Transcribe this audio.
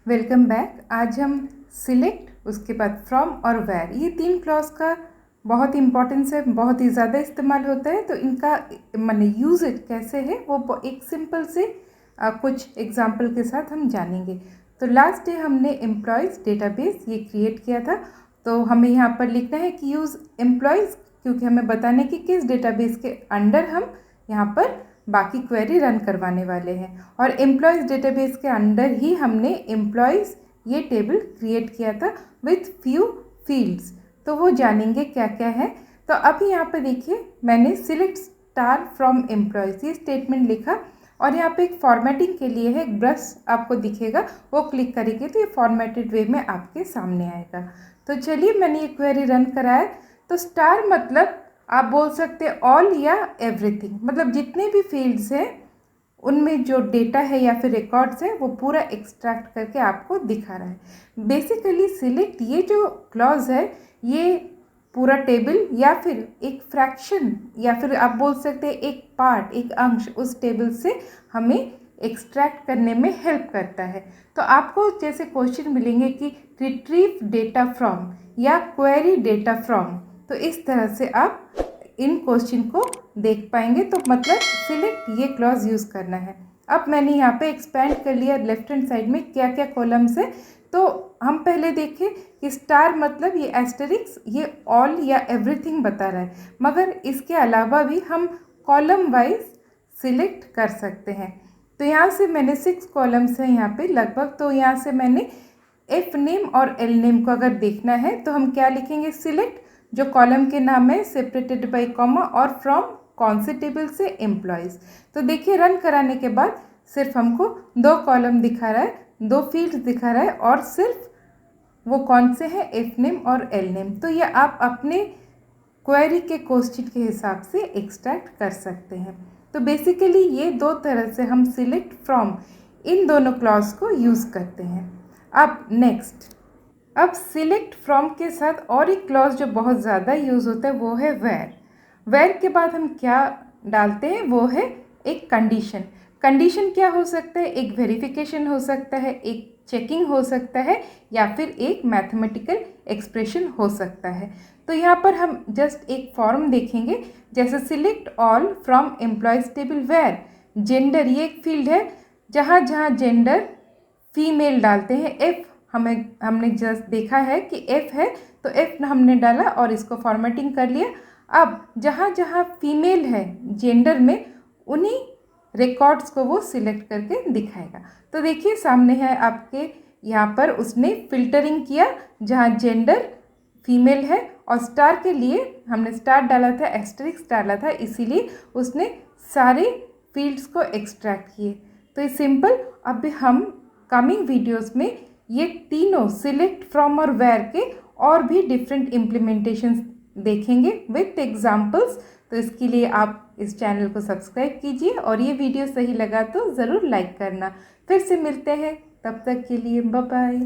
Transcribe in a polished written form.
Welcome back. आज हम select, उसके बाद फ्रॉम और वेयर, ये तीन क्लॉज का बहुत इंपॉर्टेंस है, बहुत ही ज़्यादा इस्तेमाल होता है। तो इनका माने यूज कैसे है वो एक सिंपल से कुछ एग्जांपल के साथ हम जानेंगे। तो लास्ट डे हमने एम्प्लॉयज़ डेटाबेस ये क्रिएट किया था। तो हमें यहाँ पर लिखना है कि यूज़ एम्प्लॉयज़, क्योंकि हमें बताने कि किस डेटाबेस के अंडर हम यहाँ पर बाकी क्वेरी रन करवाने वाले हैं। और एम्प्लॉयज़ डेटाबेस के अंडर ही हमने एम्प्लॉयज़ ये टेबल क्रिएट किया था विथ फ्यू फील्ड्स। तो वो जानेंगे क्या क्या है। तो अभी यहाँ पे देखिए, मैंने सिलेक्ट स्टार फ्रॉम एम्प्लॉयज़ ये स्टेटमेंट लिखा और यहाँ पे एक फॉर्मेटिंग के लिए है, एक ब्रश आपको दिखेगा, वो क्लिक करेंगे तो ये फॉर्मेटेड वे में आपके सामने आएगा। तो चलिए, मैंने ये क्वेरी रन कराया। तो स्टार मतलब आप बोल सकते हैं ऑल या एवरीथिंग, मतलब जितने भी फील्ड्स हैं उनमें जो डेटा है या फिर रिकॉर्ड्स है वो पूरा एक्सट्रैक्ट करके आपको दिखा रहा है। बेसिकली सिलेक्ट ये जो क्लॉज है ये पूरा टेबल या फिर एक फ्रैक्शन या फिर आप बोल सकते हैं एक पार्ट, एक अंश उस टेबल से हमें एक्सट्रैक्ट करने में हेल्प करता है। तो आपको जैसे क्वेश्चन मिलेंगे कि रिट्रीव डेटा फ्रॉम या क्वेरी डेटा फ्रॉम, तो इस तरह से आप इन क्वेश्चन को देख पाएंगे। तो मतलब सिलेक्ट ये क्लॉज यूज़ करना है। अब मैंने यहाँ पे एक्सपेंड कर लिया लेफ्ट हैंड साइड में क्या क्या कॉलम्स है। तो हम पहले देखें कि स्टार मतलब ये एस्टेरिक्स, ये ऑल या एवरीथिंग बता रहा है, मगर इसके अलावा भी हम कॉलम वाइज सिलेक्ट कर सकते हैं। तो यहाँ से मैंने 6 कॉलम्स हैं यहाँ पे लगभग। तो यहाँ से मैंने एफ नेम और एल नेम को अगर देखना है तो हम क्या लिखेंगे, सिलेक्ट जो कॉलम के नाम है सेपरेटेड बाय कॉमा और फ्रॉम कौन से टेबल से, एम्प्लॉयज़। तो देखिए, रन कराने के बाद सिर्फ हमको 2 कॉलम दिखा रहा है, 2 फील्ड्स दिखा रहा है और सिर्फ वो कौन से हैं, एफ नेम और एल नेम। तो ये आप अपने क्वेरी के क्वेश्चन के हिसाब से एक्सट्रैक्ट कर सकते हैं। तो बेसिकली ये 2 तरह से हम सिलेक्ट फ्रॉम इन दोनों क्लॉज को यूज़ करते हैं। अब नेक्स्ट, अब सिलेक्ट फ्रॉम के साथ और एक क्लॉज जो बहुत ज़्यादा यूज़ होता है वो है वेयर। वेयर के बाद हम क्या डालते हैं, वो है एक कंडीशन। कंडीशन क्या हो सकता है, एक वेरिफिकेशन हो सकता है, एक चेकिंग हो सकता है या फिर एक मैथमेटिकल एक्सप्रेशन हो सकता है। तो यहाँ पर हम जस्ट एक फॉर्म देखेंगे, जैसे select all from employees table where gender, ये एक फील्ड है जहाँ जहाँ जेंडर फीमेल डालते हैं। एफ हमने जस्ट देखा है कि एफ है तो एफ हमने डाला और इसको फॉर्मेटिंग कर लिया। अब जहाँ जहाँ फीमेल है जेंडर में, उन्हीं रिकॉर्ड्स को वो सिलेक्ट करके दिखाएगा। तो देखिए सामने है आपके, यहाँ पर उसने फिल्टरिंग किया जहाँ जेंडर फीमेल है और स्टार के लिए हमने स्टार डाला था, एस्टेरिक्स डाला था, इसीलिए उसने सारे फील्ड्स को एक्सट्रैक्ट किए। तो ये सिंपल। अब हम कमिंग वीडियोस में ये तीनों सिलेक्ट फ्रॉम और वेयर के और भी डिफरेंट इम्प्लीमेंटेशंस देखेंगे विथ एग्जांपल्स। तो इसके लिए आप इस चैनल को सब्सक्राइब कीजिए और ये वीडियो सही लगा तो ज़रूर लाइक करना। फिर से मिलते हैं, तब तक के लिए बाय बाय।